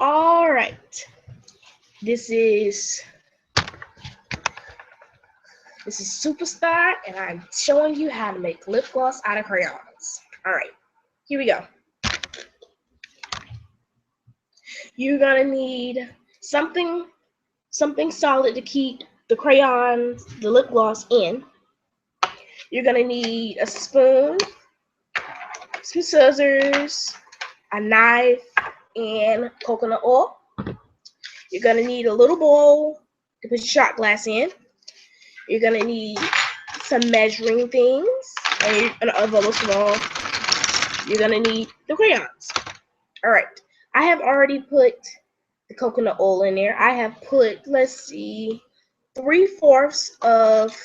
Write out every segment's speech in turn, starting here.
All right. This is Superstar, and I'm showing you how to make lip gloss out of crayons. All right, here we go. You're gonna need something solid to keep the crayons, the lip gloss in. You're gonna need a spoon, some scissors, a knife, and coconut oil. You're gonna need a little bowl to put your shot glass in. You're gonna need some measuring things, and a little small. You're gonna need the crayons. All right, I have already put the coconut oil in there. I have put, let's see, 3/4 of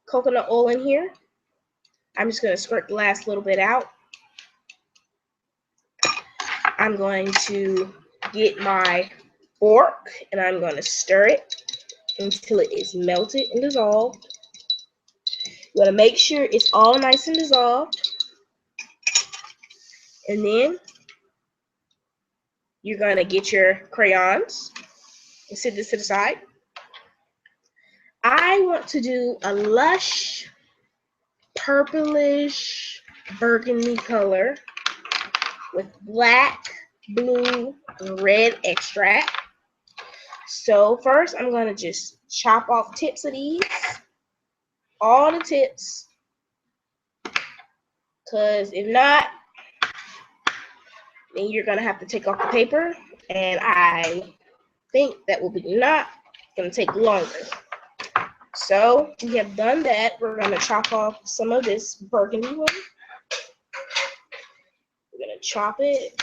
coconut oil in here. I'm just gonna squirt the last little bit out. I'm going to get my fork and I'm going to stir it until it is melted and dissolved. You want to make sure it's all nice and dissolved. And then you're going to get your crayons and set this to the side. I want to do a lush purplish burgundy color with black, blue, and red extract. So first I'm going to just chop off tips of these, all the tips, because if not, then you're going to have to take off the paper, and I think that will be not going to take longer. So we have done that. We're going to chop off some of this burgundy one. We're going to chop it.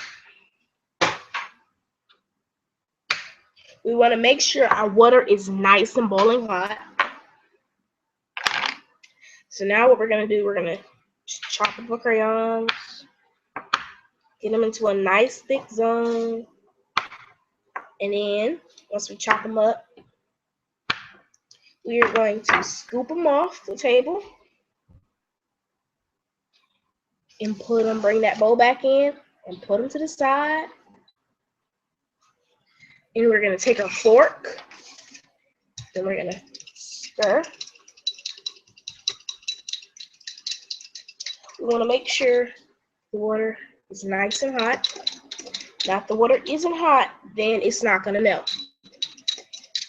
We want to make sure our water is nice and boiling hot. So now what we're going to do, we're going to chop up our crayons, get them into a nice thick zone, and then once we chop them up, we are going to scoop them off the table and bring that bowl back in and put them to the side. And we're going to take our fork and we're going to stir. We want to make sure the water is nice and hot. Now, if the water isn't hot, then it's not going to melt.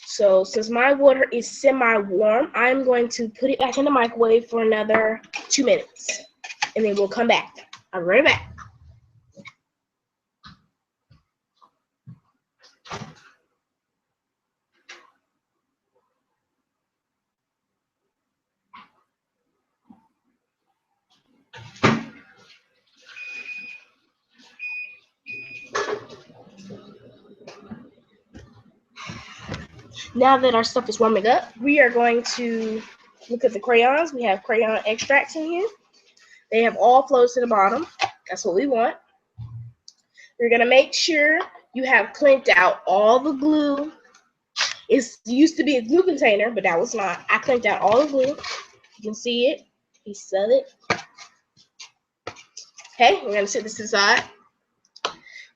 So since my water is semi-warm, I'm going to put it back in the microwave for another 2 minutes. And then we'll come back. I'll be right back. Now that our stuff is warming up, we are going to look at the crayons. We have crayon extracts in here. They have all flows to the bottom. That's what we want. You're going to make sure you have cleaned out all the glue. It used to be a glue container, but that was not. I cleaned out all the glue. You can see it. You saw it. Okay, we're going to set this aside.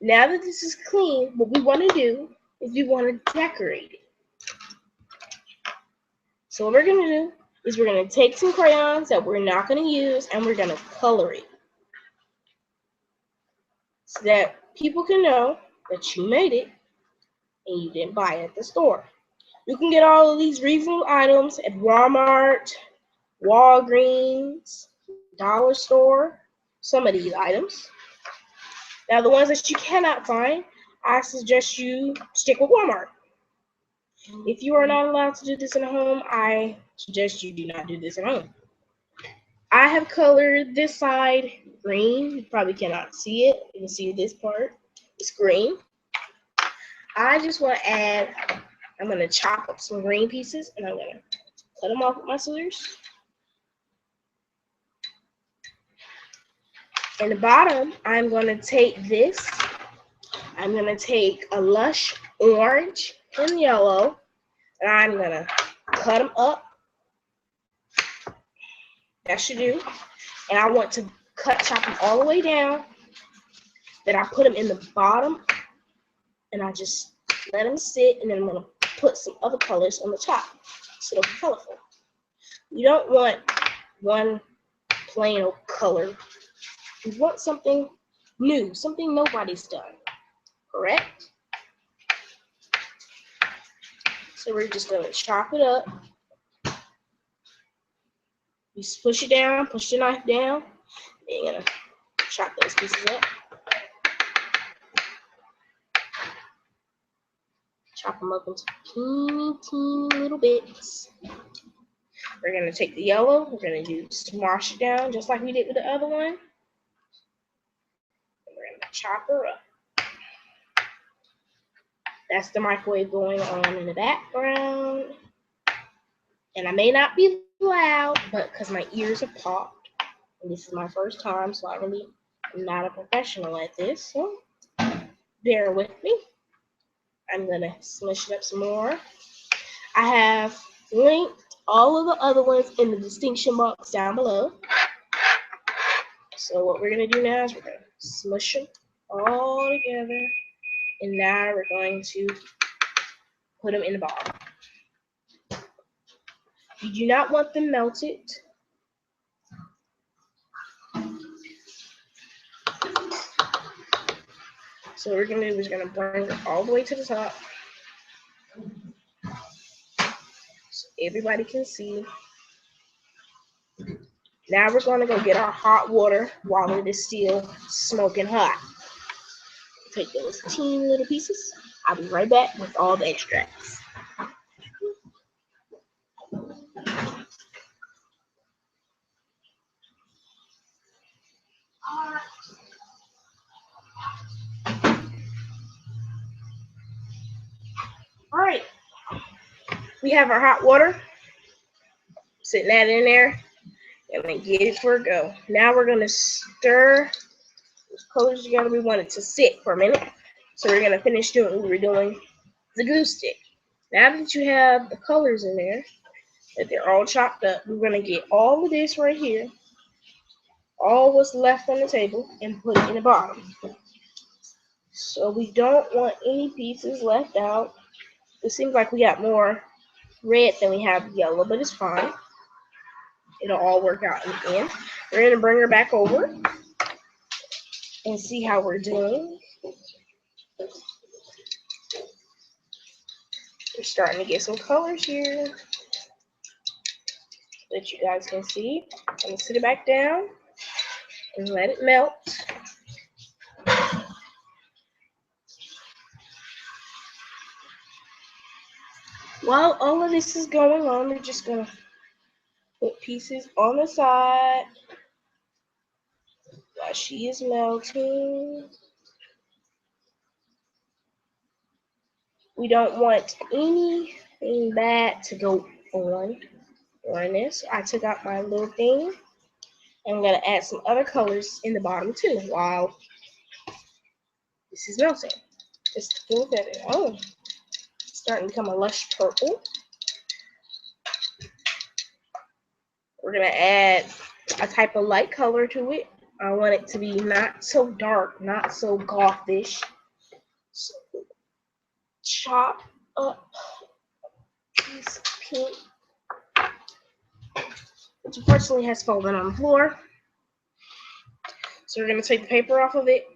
Now that this is clean, what we want to do is we want to decorate it. So what we're going to do is we're going to take some crayons that we're not going to use and we're going to color it so that people can know that you made it and you didn't buy it at the store. You can get all of these reasonable items at Walmart, Walgreens, Dollar Store, some of these items. Now the ones that you cannot find, I suggest you stick with Walmart. If you are not allowed to do this at home, I suggest you do not do this at home. I have colored this side green. You probably cannot see it. You can see this part. It's green. I just want to add, I'm going to chop up some green pieces and I'm going to cut them off with my scissors. In the bottom, I'm going to take this. I'm going to take a lush orange and yellow, and I'm going to cut them up. That should do. And I want to chop them all the way down. Then I put them in the bottom and I just let them sit, and then I'm gonna put some other colors on the top so it'll be colorful. You don't want one plain old color. You want something new, something nobody's done, correct? So we're just gonna chop it up. You just push it down, push the knife down, and you're gonna chop those pieces up. Chop them up into teeny little bits. We're gonna take the yellow, we're gonna smash it down just like we did with the other one. And we're gonna chop her up. That's the microwave going on in the background. And I may not be loud, but because my ears are popped, and this is my first time, so I really am not a professional at this, so bear with me. I'm gonna smush it up some more. I have linked all of the other ones in the distinction box down below. So what we're gonna do now is we're gonna smush them all together, and now we're going to put them in the bowl. You do not want them melted. So what we're gonna do is we're gonna bring it all the way to the top, so everybody can see. Now we're gonna go get our hot water while it is still smoking hot. Take those teeny little pieces. I'll be right back with all the extracts. All right, we have our hot water. Sitting that in there, and then get it for a go. Now we're gonna stir those colors together. We want it to sit for a minute, so we're gonna finish doing what we were doing, the glue stick. Now that you have the colors in there, that they're all chopped up, we're gonna get all of this right here, all what's left on the table, and put it in the bottom. So we don't want any pieces left out. It seems like we got more red than we have yellow, but it's fine. It'll all work out in the end. We're going to bring her back over and see how we're doing. We're starting to get some colors here that you guys can see. I'm going to sit it back down and let it melt. While all of this is going on, we're just going to put pieces on the side while she is melting. We don't want anything bad to go on during this. I took out my little thing. I'm going to add some other colors in the bottom too while this is melting. Just look at it. Oh, it's starting to become a lush purple. We're going to add a type of light color to it. I want it to be not so dark, not so gothish. So chop up this pink, which unfortunately has fallen on the floor. So we're going to take the paper off of it.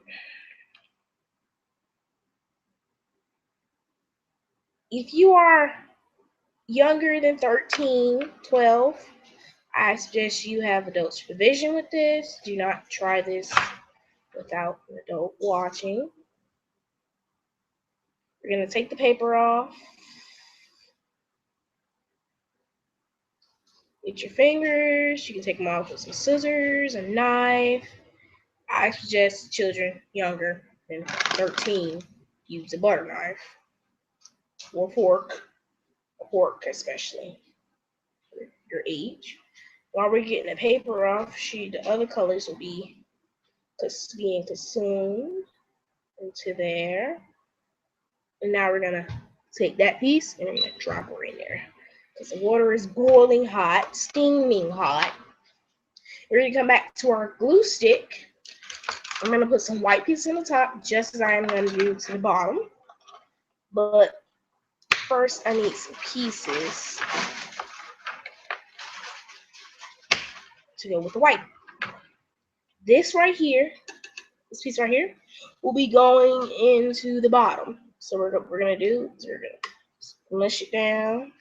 If you are younger than 13, 12, I suggest you have adult supervision with this. Do not try this without an adult watching. We're going to take the paper off with your fingers. You can take them off with some scissors, a knife. I suggest children younger than 13 use a butter knife or a fork especially for your age. While we're getting the paper off, the other colors will be being consumed into there. And now we're gonna take that piece and we're gonna drop her in there because the water is boiling hot, steaming hot. We're gonna come back to our glue stick. I'm gonna put some white pieces on the top, just as I am gonna do to the bottom. But first, I need some pieces to go with the white. This right here, this piece right here, will be going into the bottom. So we're gonna do is we're gonna smush it down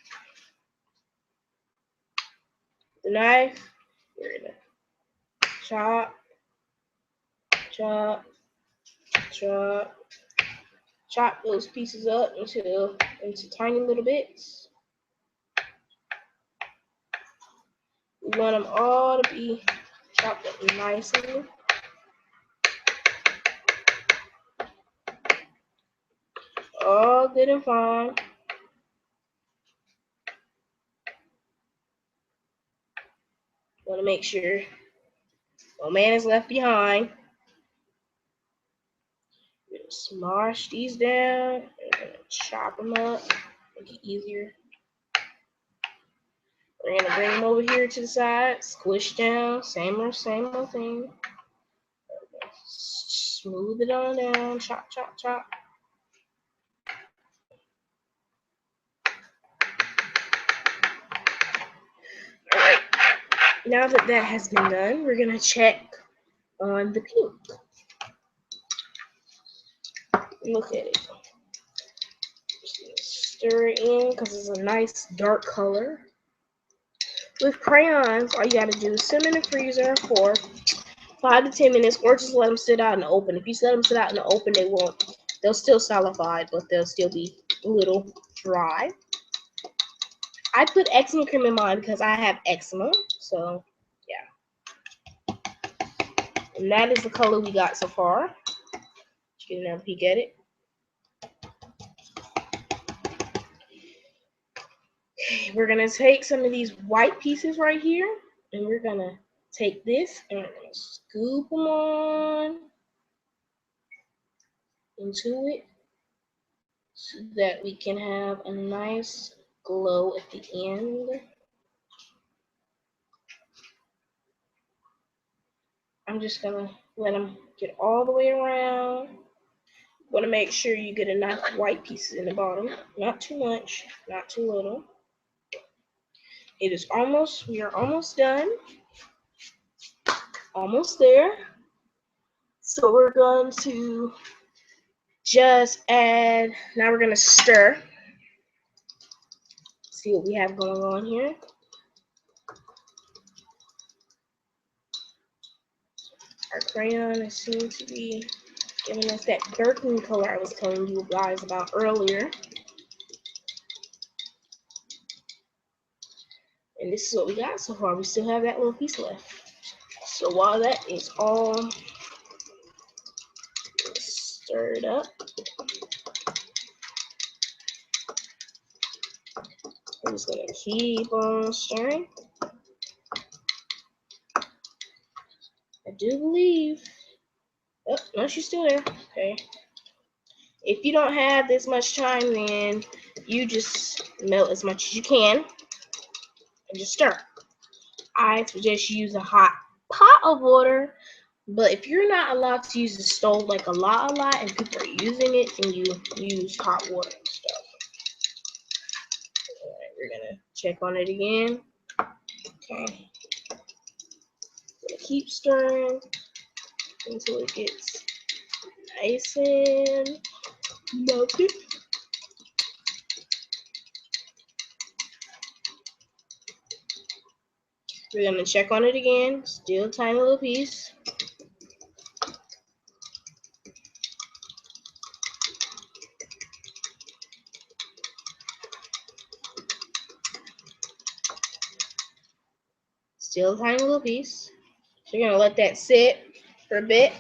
with the knife. We're gonna chop, chop, chop, chop those pieces up into tiny little bits. We want them all to be chopped up nicely. All good and fine. Want to make sure no man is left behind. We're gonna smash these down. We're gonna chop them up, make it easier. We're gonna bring them over here to the side, squish down, same old thing. Smooth it on down, chop, chop, chop. Alright, now that that has been done, we're gonna check on the pink. Look at it. Just stir it in because it's a nice dark color. With crayons, all you gotta do is sit them in the freezer for 5 to 10 minutes, or just let them sit out in the open. If you let them sit out in the open, they'll still solidify, but they'll still be a little dry. I put eczema cream in mine because I have eczema, so yeah. And that is the color we got so far. Get another peek at it. Okay, we're gonna take some of these white pieces right here, and we're gonna take this and we're gonna scoop them on into it so that we can have a nice glow at the end. I'm just gonna let them get all the way around. You want to make sure you get enough white pieces in the bottom, not too much, not too little. We are almost done. Almost there. So we're going to just add, now we're going to stir. See what we have going on here. Our crayon seems to be giving us that burgundy color I was telling you guys about earlier. And this is what we got so far. We still have that little piece left. So while that is all stirred up, I'm just gonna keep on stirring. I do believe. Oh, no, she's still there. Okay. If you don't have this much time, then you just melt as much as you can and just stir. I suggest you use a hot pot of water, but if you're not allowed to use the stove like a lot, and people are using it, then you use hot water and stuff. Alright, we're gonna check on it again. Okay. Gonna keep stirring until it gets nice and melted. We're gonna check on it again. Still a tiny little piece. Still a tiny little piece. So you're gonna let that sit for a bit.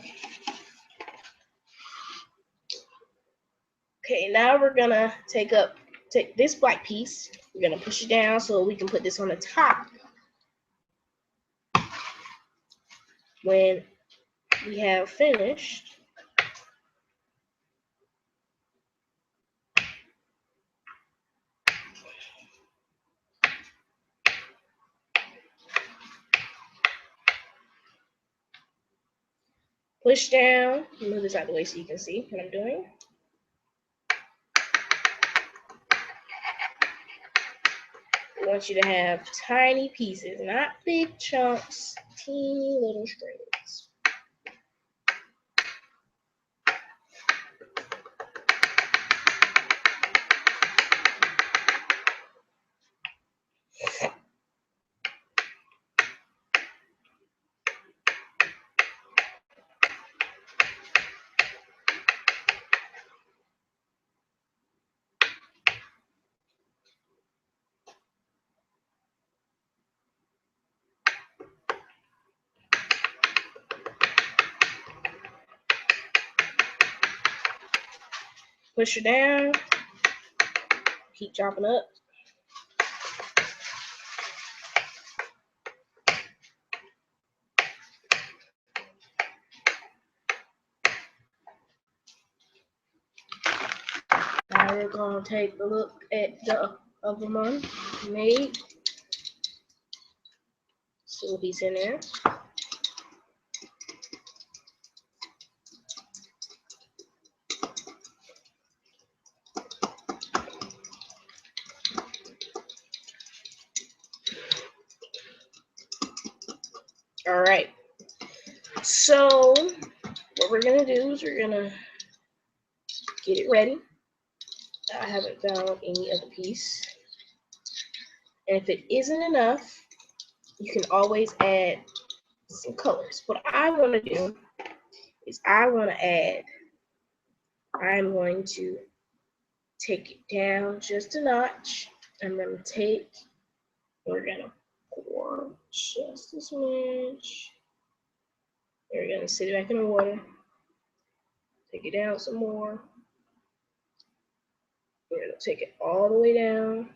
Okay, now we're gonna take this black piece. We're gonna push it down so we can put this on the top. When we have finished, push down. Move this out of the way so you can see what I'm doing. want you to have tiny pieces, not big chunks, teeny little strings. Push her down. Keep chopping up. Now we're gonna take a look at the other one made. Still a piece in there. All right. So what we're gonna do is we're gonna get it ready. I haven't found any other piece. And if it isn't enough, you can always add some colors. What I want to do is I'm going to take it down just a notch. I'm going to we're going to pour just this much. We're going to sit it back in the water. Take it down some more. We're going to take it all the way down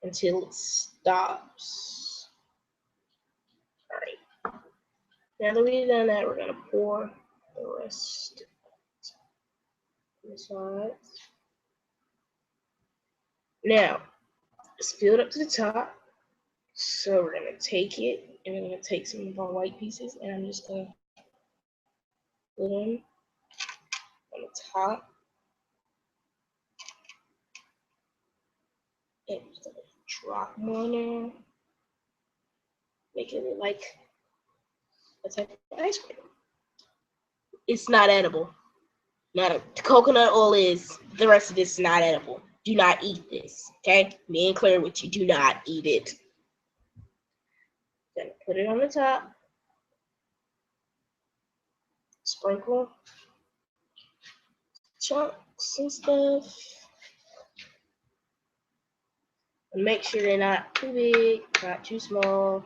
until it stops. All right. Now that we've done that, we're going to pour the rest on the sides. Now, it's filled up to the top. So we're going to take it and we're going to take some of our white pieces and I'm just going to put them on the top. And I'm just going to drop them on there. Make it look like a type of ice cream. It's not edible. Not a coconut oil is. The rest of this is not edible. Do not eat this. Okay? Me and Claire with you. Do not eat it. Gonna put it on the top. Sprinkle chunks and stuff. And make sure they're not too big, not too small.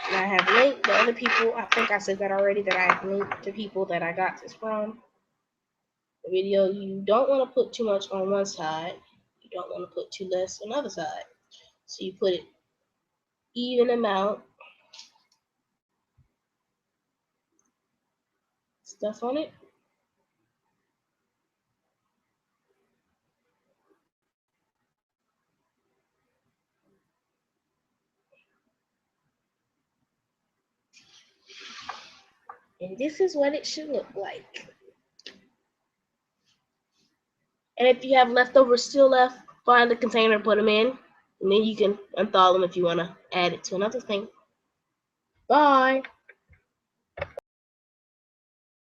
And I have linked to other people. I think I said that already, that I have linked to people that I got this from. The video, you don't want to put too much on one side. You don't want to put too less on the other side. So you put it even amount. Stuff on it. And this is what it should look like. And if you have leftovers still left, find the container, put them in, and then you can unthaw them if you want to add it to another thing. Bye.